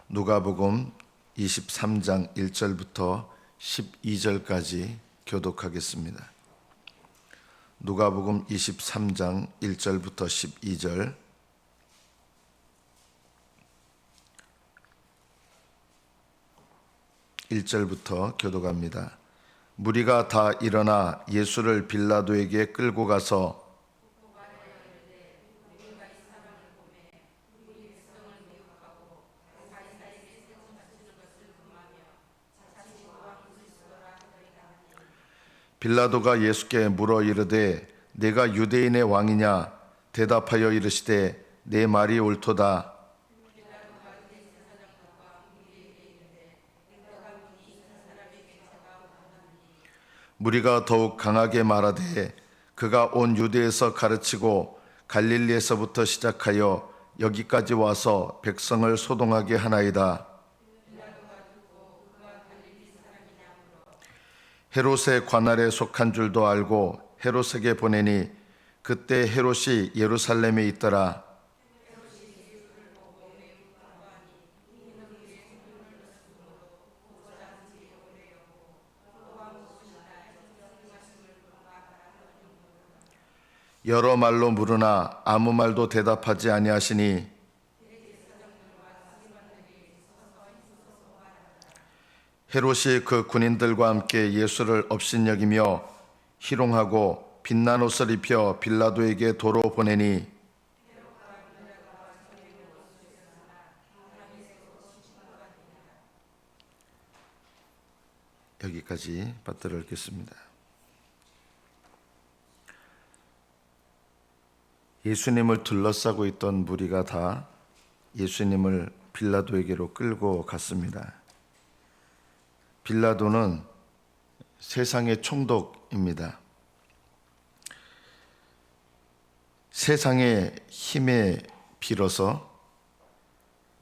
누가복음 23장 1절부터 12절까지 교독하겠습니다. 누가복음 23장 1절부터 12절. (1절부터) 교독합니다. 무리가 다 일어나 예수를 빌라도에게 끌고 가서 빌라도가 예수께 물어 이르되 내가 유대인의 왕이냐? 대답하여 이르시되 내 말이 옳도다. 무리가 더욱 강하게 말하되 그가 온 유대에서 가르치고 갈릴리에서부터 시작하여 여기까지 와서 백성을 소동하게 하나이다. 헤롯의 관할에 속한 줄도 알고 헤롯에게 보내니 그때 헤롯이 예루살렘에 있더라. 여러 말로 물으나 아무 말도 대답하지 아니하시니 헤롯이 그 군인들과 함께 예수를 업신여기며 희롱하고 빛난 옷을 입혀 빌라도에게 도로 보내니 여기까지 받들어 읽겠습니다. 예수님을 둘러싸고 있던 무리가 다 예수님을 빌라도에게로 끌고 갔습니다. 빌라도는 세상의 총독입니다. 세상의 힘에 빌어서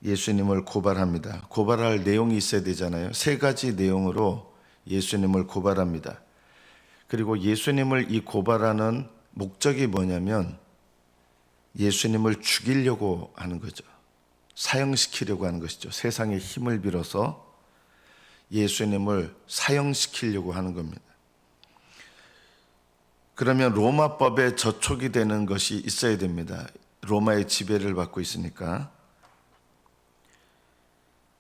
예수님을 고발합니다. 고발할 내용이 있어야 되잖아요. 세 가지 내용으로 예수님을 고발합니다. 그리고 예수님을 이 고발하는 목적이 뭐냐면 예수님을 죽이려고 하는 거죠. 사형시키려고 하는 것이죠. 세상의 힘을 빌어서 예수님을 사형시키려고 하는 겁니다. 그러면 로마법에 저촉이 되는 것이 있어야 됩니다. 로마의 지배를 받고 있으니까.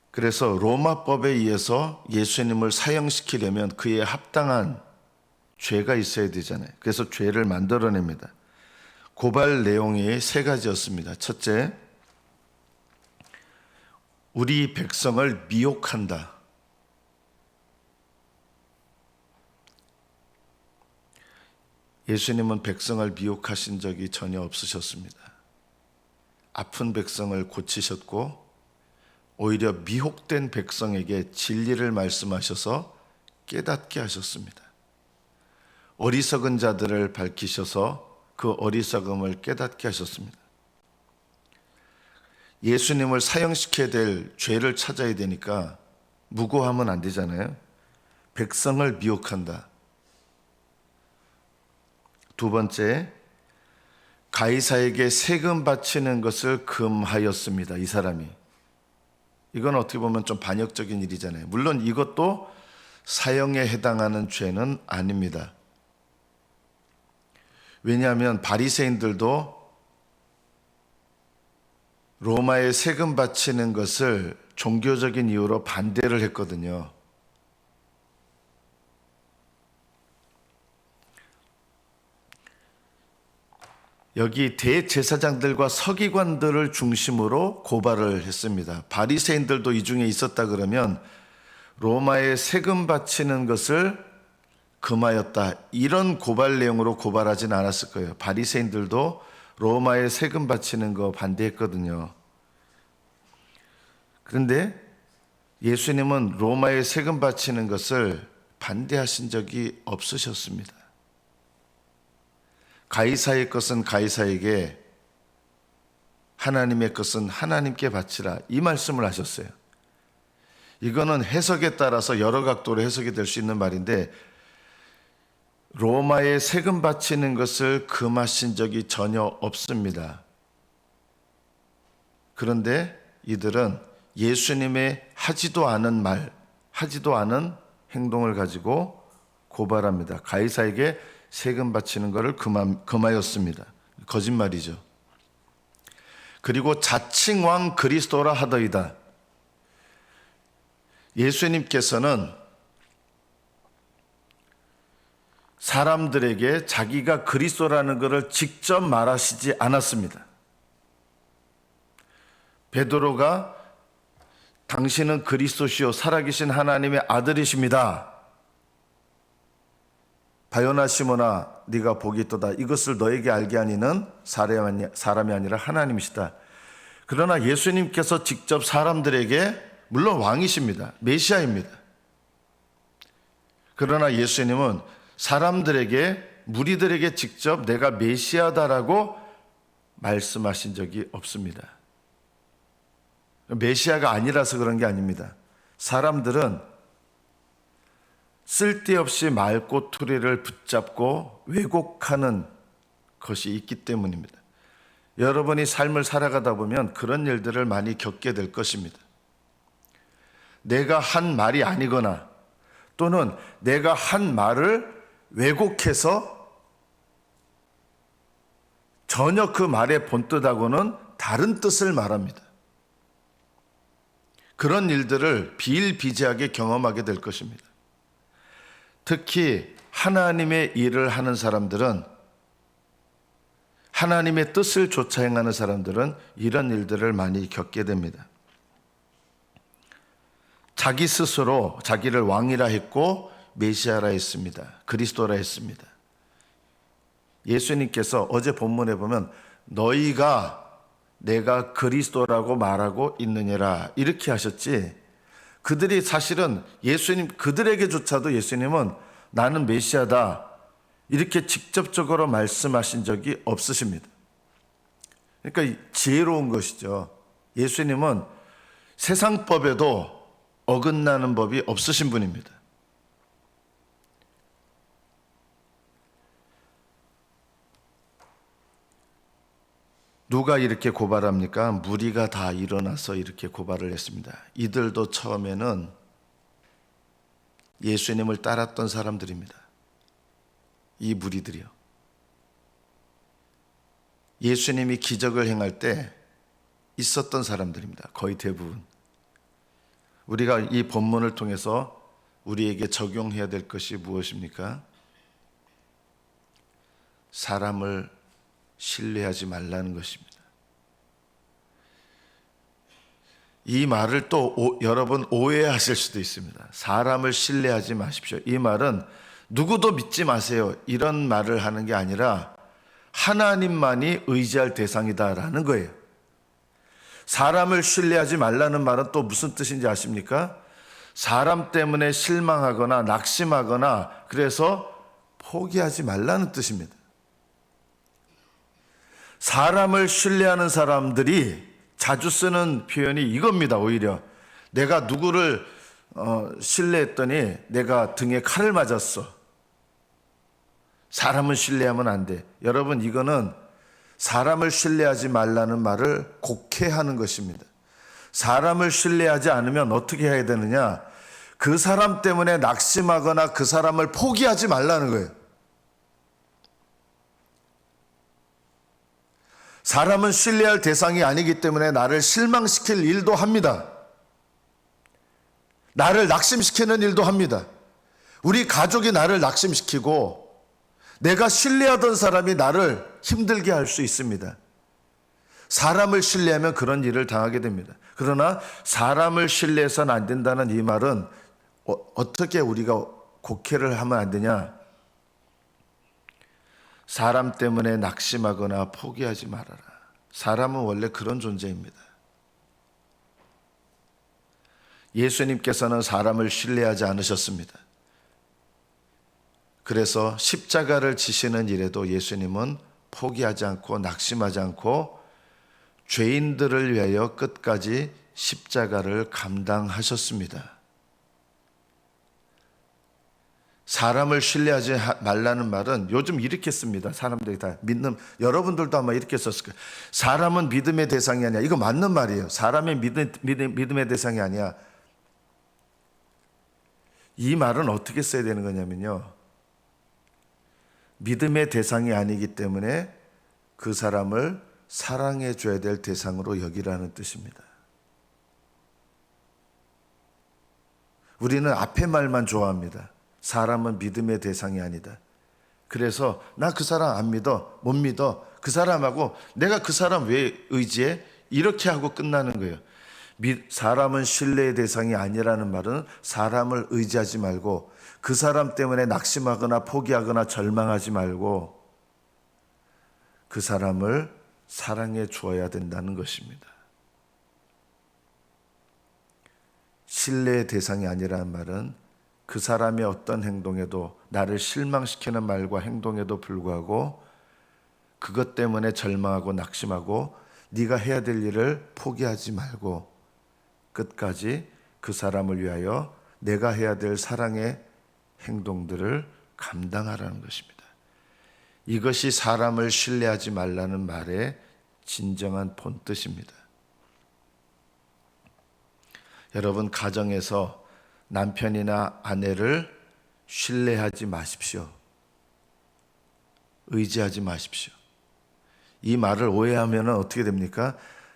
그래서 로마법에 의해서 예수님을 사형시키려면 그에 합당한 죄가 있어야 되잖아요. 그래서 죄를 만들어냅니다. 고발 내용이 세 가지였습니다. 첫째, 우리 백성을 미혹한다. 예수님은 백성을 미혹하신 적이 전혀 없으셨습니다. 아픈 백성을 고치셨고 오히려 미혹된 백성에게 진리를 말씀하셔서 깨닫게 하셨습니다. 어리석은 자들을 밝히셔서 그 어리석음을 깨닫게 하셨습니다. 예수님을 사형시켜야 될 죄를 찾아야 되니까 무고하면 안 되잖아요. 백성을 미혹한다. 두 번째, 가이사에게 세금 바치는 것을 금하였습니다. 이 사람이. 이건 어떻게 보면 좀 반역적인 일이잖아요. 물론 이것도 사형에 해당하는 죄는 아닙니다. 왜냐하면 바리새인들도 로마에 세금 바치는 것을 종교적인 이유로 반대를 했거든요. 여기 대제사장들과 서기관들을 중심으로 고발을 했습니다. 바리새인들도 이 중에 있었다 그러면 로마에 세금 바치는 것을 금하였다. 이런 고발 내용으로 고발하진 않았을 거예요. 바리새인들도 로마에 세금 바치는 거 반대했거든요. 그런데 예수님은 로마에 세금 바치는 것을 반대하신 적이 없으셨습니다. 가이사의 것은 가이사에게, 하나님의 것은 하나님께 바치라. 이 말씀을 하셨어요. 이거는 해석에 따라서 여러 각도로 해석이 될 수 있는 말인데 로마에 세금 바치는 것을 금하신 적이 전혀 없습니다. 그런데 이들은 예수님의 하지도 않은 말, 하지도 않은 행동을 가지고 고발합니다. 가이사에게 세금 바치는 것을 금하였습니다. 거짓말이죠. 그리고 자칭 왕 그리스도라 하더이다. 예수님께서는 사람들에게 자기가 그리스도라는 것을 직접 말하시지 않았습니다. 베드로가 당신은 그리스도시요 살아계신 하나님의 아들이십니다. 바요나 시몬아 네가 복이 있도다. 이것을 너에게 알게 하니는 사람이 아니라 하나님이시다. 그러나 예수님께서 직접 사람들에게, 물론 왕이십니다. 메시아입니다. 그러나 예수님은 사람들에게, 무리들에게 직접 내가 메시아다라고 말씀하신 적이 없습니다. 메시아가 아니라서 그런 게 아닙니다. 사람들은 쓸데없이 말꼬투리를 붙잡고 왜곡하는 것이 있기 때문입니다. 여러분이 삶을 살아가다 보면 그런 일들을 많이 겪게 될 것입니다. 내가 한 말이 아니거나 또는 내가 한 말을 왜곡해서 전혀 그 말의 본뜻하고는 다른 뜻을 말합니다. 그런 일들을 비일비재하게 경험하게 될 것입니다. 특히 하나님의 일을 하는 사람들은, 하나님의 뜻을 좇아 행하는 사람들은 이런 일들을 많이 겪게 됩니다. 자기 스스로 자기를 왕이라 했고 메시아라 했습니다. 그리스도라 했습니다. 예수님께서 어제 본문에 보면 너희가 내가 그리스도라고 말하고 있느니라 이렇게 하셨지, 그들이 사실은 그들에게조차도 예수님은 나는 메시아다 이렇게 직접적으로 말씀하신 적이 없으십니다. 그러니까 지혜로운 것이죠. 예수님은 세상법에도 어긋나는 법이 없으신 분입니다. 누가 이렇게 고발합니까? 무리가 다 일어나서 이렇게 고발을 했습니다. 이들도 처음에는 예수님을 따랐던 사람들입니다. 이 무리들이요. 예수님이 기적을 행할 때 있었던 사람들입니다. 거의 대부분. 우리가 이 본문을 통해서 우리에게 적용해야 될 것이 무엇입니까? 사람을 신뢰하지 말라는 것입니다. 이 말을 또 여러분 오해하실 수도 있습니다. 사람을 신뢰하지 마십시오. 이 말은 누구도 믿지 마세요 이런 말을 하는 게 아니라 하나님만이 의지할 대상이다라는 거예요. 사람을 신뢰하지 말라는 말은 또 무슨 뜻인지 아십니까? 사람 때문에 실망하거나 낙심하거나 그래서 포기하지 말라는 뜻입니다. 사람을 신뢰하는 사람들이 자주 쓰는 표현이 이겁니다. 오히려 내가 누구를 신뢰했더니 내가 등에 칼을 맞았어. 사람은 신뢰하면 안 돼. 여러분, 이거는 사람을 신뢰하지 말라는 말을 곡해하는 것입니다. 사람을 신뢰하지 않으면 어떻게 해야 되느냐? 그 사람 때문에 낙심하거나 그 사람을 포기하지 말라는 거예요. 사람은 신뢰할 대상이 아니기 때문에 나를 실망시킬 일도 합니다. 나를 낙심시키는 일도 합니다. 우리 가족이 나를 낙심시키고 내가 신뢰하던 사람이 나를 힘들게 할 수 있습니다. 사람을 신뢰하면 그런 일을 당하게 됩니다. 그러나 사람을 신뢰해서는 안 된다는 이 말은 어떻게 우리가 곡해를 하면 안 되냐? 사람 때문에 낙심하거나 포기하지 말아라. 사람은 원래 그런 존재입니다. 예수님께서는 사람을 신뢰하지 않으셨습니다. 그래서 십자가를 지시는 일에도 예수님은 포기하지 않고 낙심하지 않고 죄인들을 위하여 끝까지 십자가를 감당하셨습니다. 사람을 신뢰하지 말라는 말은 요즘 이렇게 씁니다. 사람들이 다 믿는, 여러분들도 아마 이렇게 썼을 거예요. 사람은 믿음의 대상이 아니야. 이거 맞는 말이에요. 사람이 믿음의 대상이 아니야. 이 말은 어떻게 써야 되는 거냐면요, 믿음의 대상이 아니기 때문에 그 사람을 사랑해 줘야 될 대상으로 여기라는 뜻입니다. 우리는 앞에 말만 좋아합니다. 사람은 믿음의 대상이 아니다. 그래서 나 그 사람 안 믿어, 못 믿어, 그 사람하고 내가 그 사람 왜 의지해? 이렇게 하고 끝나는 거예요. 사람은 신뢰의 대상이 아니라는 말은 사람을 의지하지 말고 그 사람 때문에 낙심하거나 포기하거나 절망하지 말고 그 사람을 사랑해 주어야 된다는 것입니다. 신뢰의 대상이 아니라는 말은 그 사람의 어떤 행동에도, 나를 실망시키는 말과 행동에도 불구하고 그것 때문에 절망하고 낙심하고 네가 해야 될 일을 포기하지 말고 끝까지 그 사람을 위하여 내가 해야 될 사랑의 행동들을 감당하라는 것입니다. 이것이 사람을 신뢰하지 말라는 말의 진정한 본뜻입니다. 여러분, 가정에서 남편이나 아내를 신뢰하지 마십시오. 의지하지 마십시오. 이 말을 오해하면 어떻게 됩니까?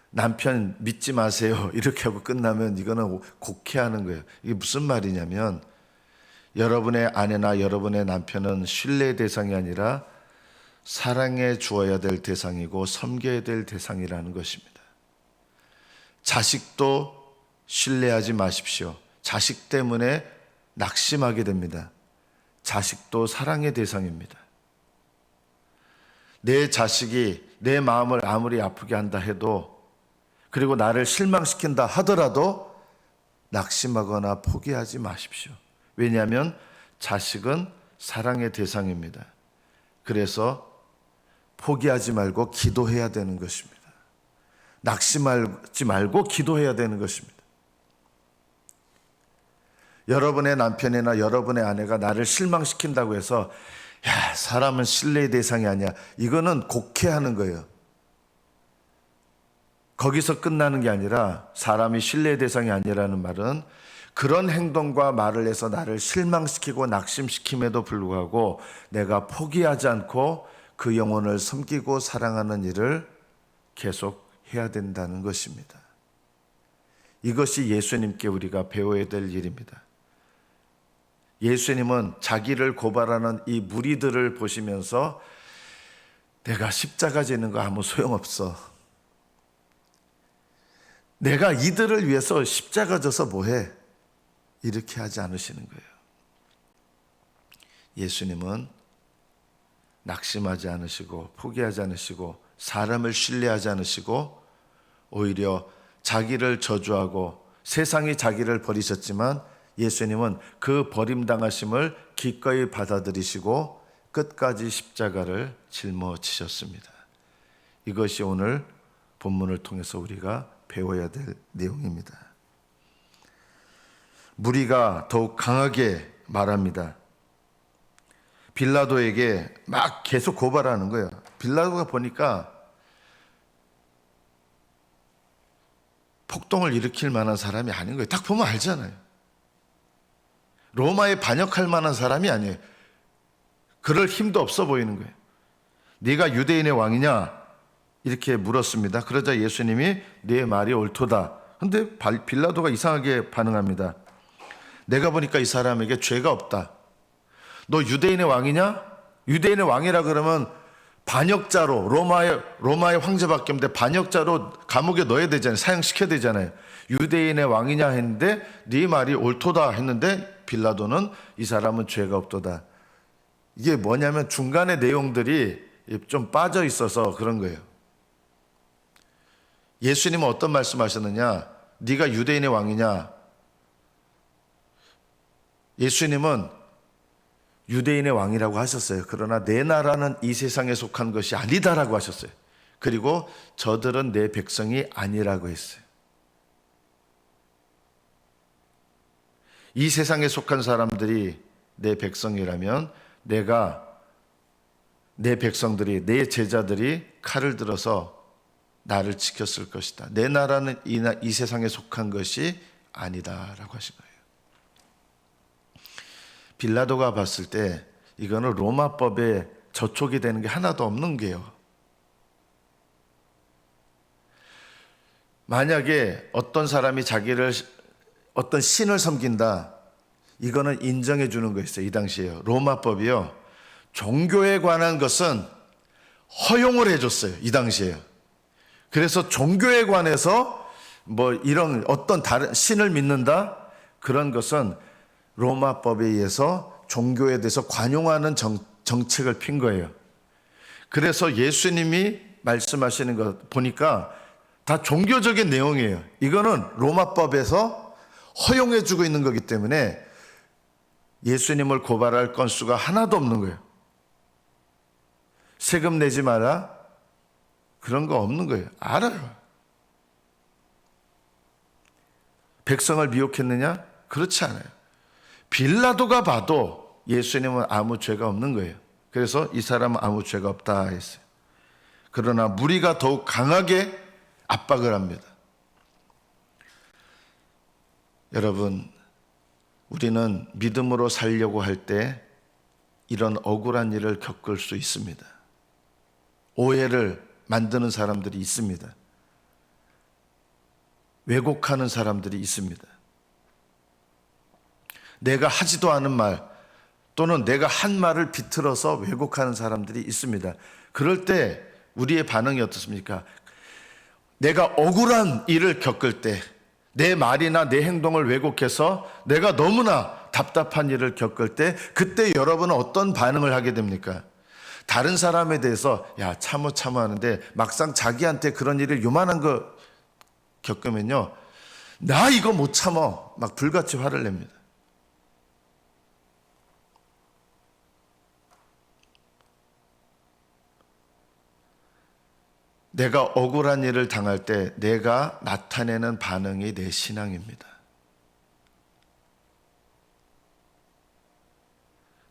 남편 믿지 마세요 이렇게 하고 끝나면 이거는 곡해하는 거예요. 이게 무슨 말이냐면, 여러분의 아내나 여러분의 남편은 신뢰의 대상이 아니라 사랑해 주어야 될 대상이고 섬겨야 될 대상이라는 것입니다. 자식도 신뢰하지 마십시오. 자식 때문에 낙심하게 됩니다. 자식도 사랑의 대상입니다. 내 자식이 내 마음을 아무리 아프게 한다 해도, 그리고 나를 실망시킨다 하더라도 낙심하거나 포기하지 마십시오. 왜냐하면 자식은 사랑의 대상입니다. 그래서 포기하지 말고 기도해야 되는 것입니다. 낙심하지 말고 기도해야 되는 것입니다. 여러분의 남편이나 여러분의 아내가 나를 실망시킨다고 해서 야, 사람은 신뢰의 대상이 아니야, 이거는 곡해하는 거예요. 거기서 끝나는 게 아니라, 사람이 신뢰의 대상이 아니라는 말은 그런 행동과 말을 해서 나를 실망시키고 낙심시킴에도 불구하고 내가 포기하지 않고 그 영혼을 섬기고 사랑하는 일을 계속 해야 된다는 것입니다. 이것이 예수님께 우리가 배워야 될 일입니다. 예수님은 자기를 고발하는 이 무리들을 보시면서 내가 십자가 지는 거 아무 소용없어, 내가 이들을 위해서 십자가 져서 뭐해, 이렇게 하지 않으시는 거예요. 예수님은 낙심하지 않으시고 포기하지 않으시고 사람을 신뢰하지 않으시고 오히려 자기를 저주하고 세상이 자기를 버리셨지만 예수님은 그 버림당하심을 기꺼이 받아들이시고 끝까지 십자가를 짊어지셨습니다. 이것이 오늘 본문을 통해서 우리가 배워야 될 내용입니다. 무리가 더욱 강하게 말합니다. 빌라도에게 막 계속 고발하는 거예요. 빌라도가 보니까 폭동을 일으킬 만한 사람이 아닌 거예요. 딱 보면 알잖아요. 로마에 반역할 만한 사람이 아니에요. 그럴 힘도 없어 보이는 거예요. 네가 유대인의 왕이냐? 이렇게 물었습니다. 그러자 예수님이 네 말이 옳도다. 근데 빌라도가 이상하게 반응합니다. 내가 보니까 이 사람에게 죄가 없다. 너 유대인의 왕이냐? 유대인의 왕이라 그러면 반역자로, 로마의 황제밖에 없는데 반역자로 감옥에 넣어야 되잖아요. 사형시켜야 되잖아요. 유대인의 왕이냐 했는데 네 말이 옳도다 했는데 빌라도는 이 사람은 죄가 없도다. 이게 뭐냐면 중간에 내용들이 좀 빠져 있어서 그런 거예요. 예수님은 어떤 말씀하셨느냐? 네가 유대인의 왕이냐? 예수님은 유대인의 왕이라고 하셨어요. 그러나 내 나라는 이 세상에 속한 것이 아니다라고 하셨어요. 그리고 저들은 내 백성이 아니라고 했어요. 이 세상에 속한 사람들이 내 백성이라면 내 백성들이, 내 제자들이 칼을 들어서 나를 지켰을 것이다. 내 나라는 이 세상에 속한 것이 아니다라고 하신 거예요. 빌라도가 봤을 때 이거는 로마법에 저촉이 되는 게 하나도 없는 게요. 만약에 어떤 사람이 어떤 신을 섬긴다, 이거는 인정해 주는 거였어요. 이 당시에요. 로마법이요, 종교에 관한 것은 허용을 해줬어요. 이 당시에요. 그래서 종교에 관해서 이런 어떤 다른 신을 믿는다, 그런 것은 로마법에 의해서 종교에 대해서 관용하는 정책을 핀 거예요. 그래서 예수님이 말씀하시는 거 보니까 다 종교적인 내용이에요. 이거는 로마법에서 허용해 주고 있는 거기 때문에 예수님을 고발할 건수가 하나도 없는 거예요. 세금 내지 마라, 그런 거 없는 거예요. 알아요. 백성을 미혹했느냐? 그렇지 않아요. 빌라도가 봐도 예수님은 아무 죄가 없는 거예요. 그래서 이 사람은 아무 죄가 없다 했어요. 그러나 무리가 더욱 강하게 압박을 합니다. 여러분, 우리는 믿음으로 살려고 할 때 이런 억울한 일을 겪을 수 있습니다. 오해를 만드는 사람들이 있습니다. 왜곡하는 사람들이 있습니다. 내가 하지도 않은 말 또는 내가 한 말을 비틀어서 왜곡하는 사람들이 있습니다. 그럴 때 우리의 반응이 어떻습니까? 내가 억울한 일을 겪을 때, 내 말이나 내 행동을 왜곡해서 내가 너무나 답답한 일을 겪을 때, 그때 여러분은 어떤 반응을 하게 됩니까? 다른 사람에 대해서 참어 하는데 막상 자기한테 그런 일을 요만한 거 겪으면요, 나 이거 못 참어, 막 불같이 화를 냅니다. 내가 억울한 일을 당할 때 내가 나타내는 반응이 내 신앙입니다.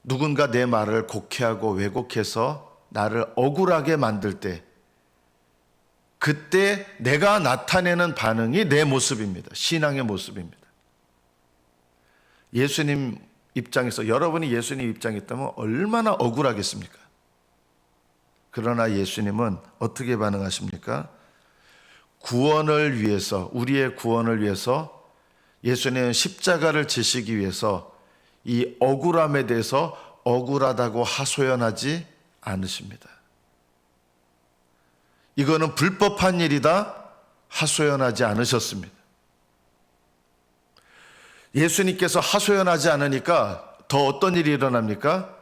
누군가 내 말을 곡해하고 왜곡해서 나를 억울하게 만들 때, 그때 내가 나타내는 반응이 내 모습입니다. 신앙의 모습입니다. 예수님 입장에서, 여러분이 예수님 입장에 있다면 얼마나 억울하겠습니까? 그러나 예수님은 어떻게 반응하십니까? 구원을 위해서, 우리의 구원을 위해서 예수님은 십자가를 지시기 위해서 이 억울함에 대해서 억울하다고 하소연하지 않으십니다. 이거는 불법한 일이다 하소연하지 않으셨습니다. 예수님께서 하소연하지 않으니까 더 어떤 일이 일어납니까?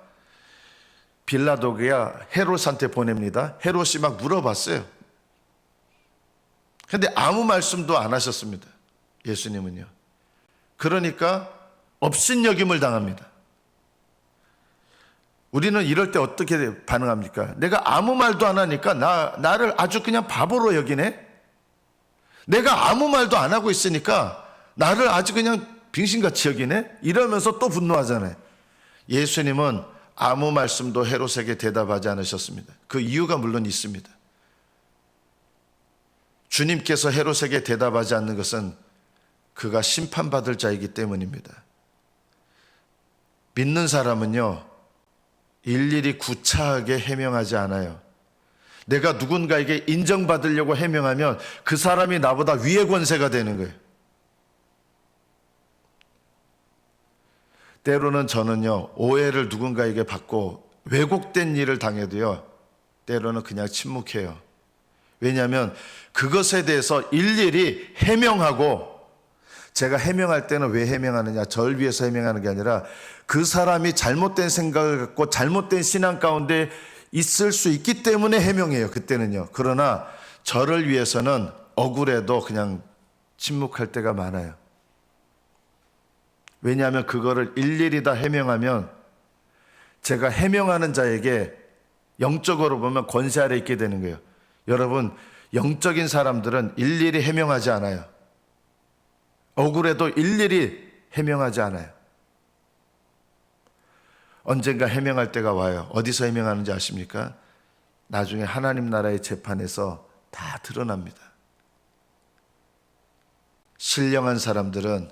빌라도가 헤롯한테 보냅니다. 헤롯이 막 물어봤어요. 그런데 아무 말씀도 안 하셨습니다. 예수님은요. 그러니까 업신여김을 당합니다. 우리는 이럴 때 어떻게 반응합니까? 내가 아무 말도 안 하니까 나를 아주 그냥 바보로 여기네? 내가 아무 말도 안 하고 있으니까 나를 아주 그냥 빙신같이 여기네? 이러면서 또 분노하잖아요. 예수님은 아무 말씀도 헤롯에게 대답하지 않으셨습니다. 그 이유가 물론 있습니다. 주님께서 헤롯에게 대답하지 않는 것은 그가 심판받을 자이기 때문입니다. 믿는 사람은요, 일일이 구차하게 해명하지 않아요. 내가 누군가에게 인정받으려고 해명하면 그 사람이 나보다 위의 권세가 되는 거예요. 때로는 저는요, 오해를 누군가에게 받고 왜곡된 일을 당해도요, 때로는 그냥 침묵해요. 왜냐하면 그것에 대해서 일일이 해명하고, 제가 해명할 때는 왜 해명하느냐, 저를 위해서 해명하는 게 아니라 그 사람이 잘못된 생각을 갖고 잘못된 신앙 가운데 있을 수 있기 때문에 해명해요, 그때는요. 그러나 저를 위해서는 억울해도 그냥 침묵할 때가 많아요. 왜냐하면 그거를 일일이 다 해명하면 제가 해명하는 자에게 영적으로 보면 권세 아래 있게 되는 거예요. 여러분, 영적인 사람들은 일일이 해명하지 않아요. 억울해도 일일이 해명하지 않아요. 언젠가 해명할 때가 와요. 어디서 해명하는지 아십니까? 나중에 하나님 나라의 재판에서 다 드러납니다. 신령한 사람들은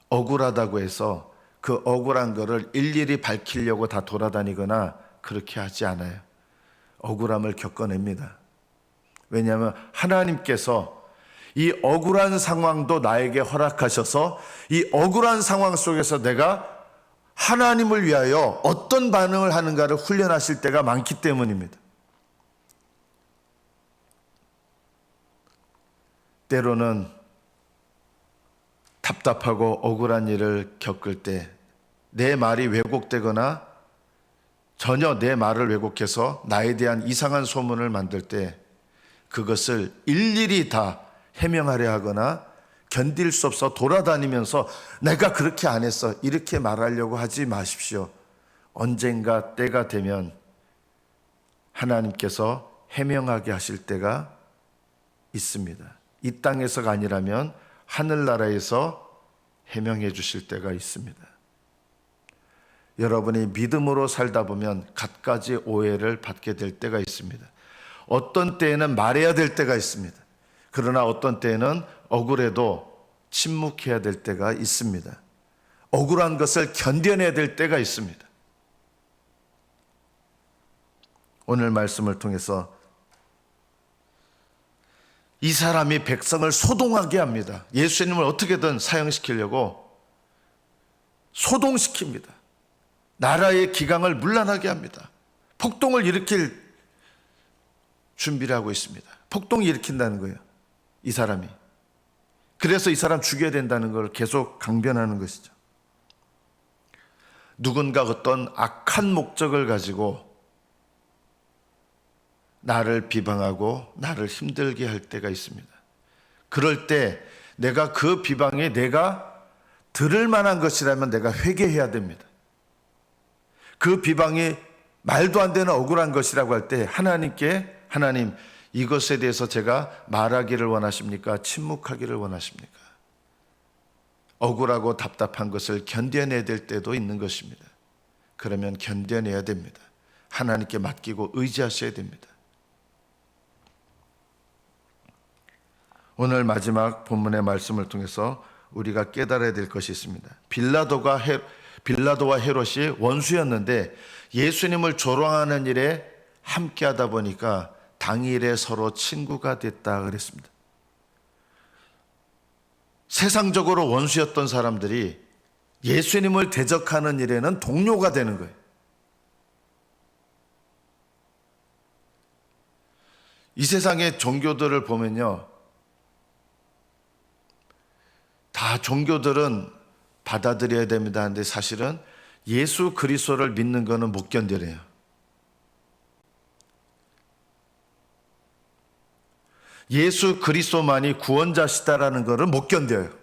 억울하다고 해서 그 억울한 거를 일일이 밝히려고 다 돌아다니거나 그렇게 하지 않아요. 억울함을 겪어냅니다. 왜냐하면 하나님께서 이 억울한 상황도 나에게 허락하셔서 이 억울한 상황 속에서 내가 하나님을 위하여 어떤 반응을 하는가를 훈련하실 때가 많기 때문입니다. 때로는 답답하고 억울한 일을 겪을 때 내 말이 왜곡되거나 전혀 내 말을 왜곡해서 나에 대한 이상한 소문을 만들 때 그것을 일일이 다 해명하려 하거나 견딜 수 없어 돌아다니면서 내가 그렇게 안 했어 이렇게 말하려고 하지 마십시오. 언젠가 때가 되면 하나님께서 해명하게 하실 때가 있습니다. 이 땅에서가 아니라면 하늘나라에서 해명해 주실 때가 있습니다. 여러분이 믿음으로 살다 보면 갖가지 오해를 받게 될 때가 있습니다. 어떤 때에는 말해야 될 때가 있습니다. 그러나 어떤 때에는 억울해도 침묵해야 될 때가 있습니다. 억울한 것을 견뎌내야 될 때가 있습니다. 오늘 말씀을 통해서 이 사람이 백성을 소동하게 합니다. 예수님을 어떻게든 사형시키려고 소동시킵니다. 나라의 기강을 문란하게 합니다. 폭동을 일으킬 준비를 하고 있습니다. 폭동을 일으킨다는 거예요. 이 사람이. 그래서 이 사람 죽여야 된다는 걸 계속 강변하는 것이죠. 누군가 어떤 악한 목적을 가지고 나를 비방하고 나를 힘들게 할 때가 있습니다. 그럴 때 내가 그 비방이 내가 들을 만한 것이라면 내가 회개해야 됩니다. 그 비방이 말도 안 되는 억울한 것이라고 할 때 하나님께 하나님 이것에 대해서 제가 말하기를 원하십니까? 침묵하기를 원하십니까? 억울하고 답답한 것을 견뎌내야 될 때도 있는 것입니다. 그러면 견뎌내야 됩니다. 하나님께 맡기고 의지하셔야 됩니다. 오늘 마지막 본문의 말씀을 통해서 우리가 깨달아야 될 것이 있습니다. 빌라도와 헤롯이 원수였는데 예수님을 조롱하는 일에 함께하다 보니까 당일에 서로 친구가 됐다 그랬습니다. 세상적으로 원수였던 사람들이 예수님을 대적하는 일에는 동료가 되는 거예요. 이 세상의 종교들을 보면요, 다 종교들은 받아들여야 됩니다 하는데 사실은 예수 그리스도를 믿는 것은 못 견뎌내요. 예수 그리스도만이 구원자시다라는 것을 못 견뎌요.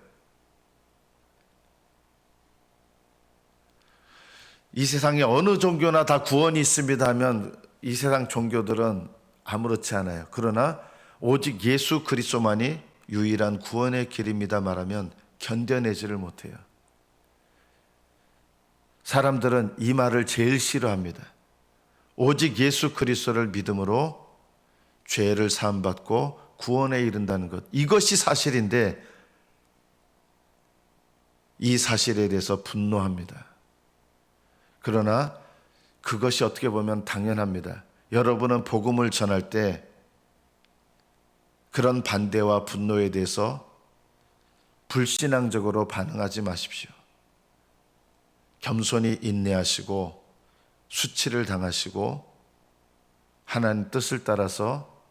이 세상에 어느 종교나 다 구원이 있습니다 하면 이 세상 종교들은 아무렇지 않아요. 그러나 오직 예수 그리스도만이 유일한 구원의 길입니다 말하면 견뎌내지를 못해요. 사람들은 이 말을 제일 싫어합니다. 오직 예수 그리스도를 믿음으로 죄를 사함받고 구원에 이른다는 것, 이것이 사실인데 이 사실에 대해서 분노합니다. 그러나 그것이 어떻게 보면 당연합니다. 여러분은 복음을 전할 때 그런 반대와 분노에 대해서 불신앙적으로 반응하지 마십시오. 겸손히 인내하시고 수치를 당하시고 하나님 뜻을 따라서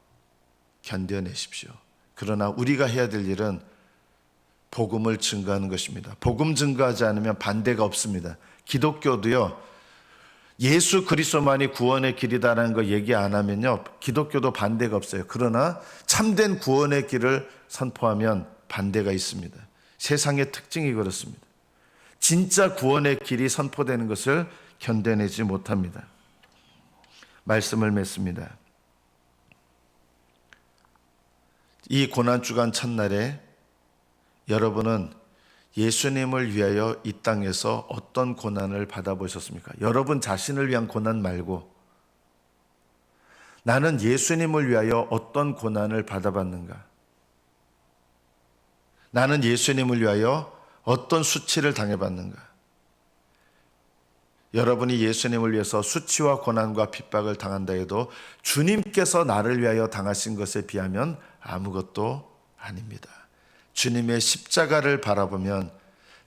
견뎌내십시오. 그러나 우리가 해야 될 일은 복음을 증거하는 것입니다. 복음 증거하지 않으면 반대가 없습니다. 기독교도요, 예수 그리스도만이 구원의 길이다라는 거 얘기 안 하면요, 기독교도 반대가 없어요. 그러나 참된 구원의 길을 선포하면 반대가 있습니다. 세상의 특징이 그렇습니다. 진짜 구원의 길이 선포되는 것을 견뎌내지 못합니다. 말씀을 맺습니다. 이 고난주간 첫날에 여러분은 예수님을 위하여 이 땅에서 어떤 고난을 받아보셨습니까? 여러분 자신을 위한 고난 말고 나는 예수님을 위하여 어떤 고난을 받아봤는가? 나는 예수님을 위하여 어떤 수치를 당해봤는가? 여러분이 예수님을 위해서 수치와 고난과 핍박을 당한다 해도 주님께서 나를 위하여 당하신 것에 비하면 아무것도 아닙니다. 주님의 십자가를 바라보면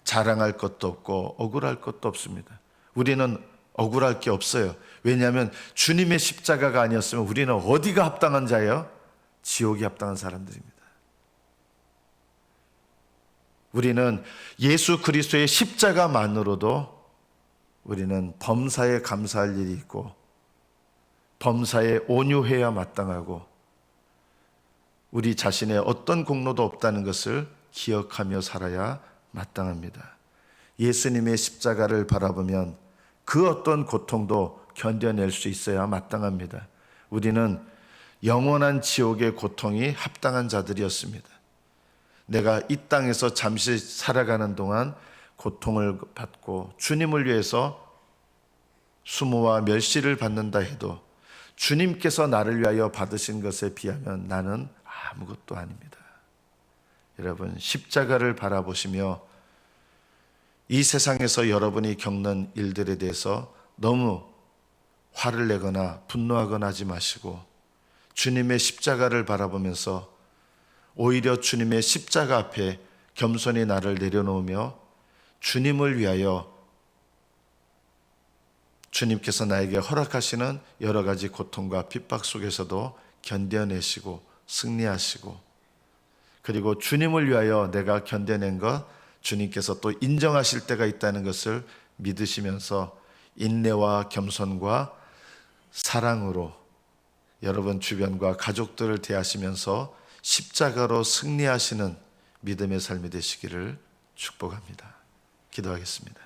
자랑할 것도 없고 억울할 것도 없습니다. 우리는 억울할 게 없어요. 왜냐하면 주님의 십자가가 아니었으면 우리는 어디가 합당한 자예요? 지옥이 합당한 사람들입니다. 우리는 예수 그리스도의 십자가만으로도 우리는 범사에 감사할 일이 있고 범사에 온유해야 마땅하고 우리 자신의 어떤 공로도 없다는 것을 기억하며 살아야 마땅합니다. 예수님의 십자가를 바라보면 그 어떤 고통도 견뎌낼 수 있어야 마땅합니다. 우리는 영원한 지옥의 고통이 합당한 자들이었습니다. 내가 이 땅에서 잠시 살아가는 동안 고통을 받고 주님을 위해서 수모와 멸시를 받는다 해도 주님께서 나를 위하여 받으신 것에 비하면 나는 아무것도 아닙니다. 여러분, 십자가를 바라보시며 이 세상에서 여러분이 겪는 일들에 대해서 너무 화를 내거나 분노하거나 하지 마시고 주님의 십자가를 바라보면서 오히려 주님의 십자가 앞에 겸손히 나를 내려놓으며 주님을 위하여 주님께서 나에게 허락하시는 여러 가지 고통과 핍박 속에서도 견뎌내시고 승리하시고 그리고 주님을 위하여 내가 견뎌낸 것 주님께서 또 인정하실 때가 있다는 것을 믿으시면서 인내와 겸손과 사랑으로 여러분 주변과 가족들을 대하시면서 십자가로 승리하시는 믿음의 삶이 되시기를 축복합니다. 기도하겠습니다.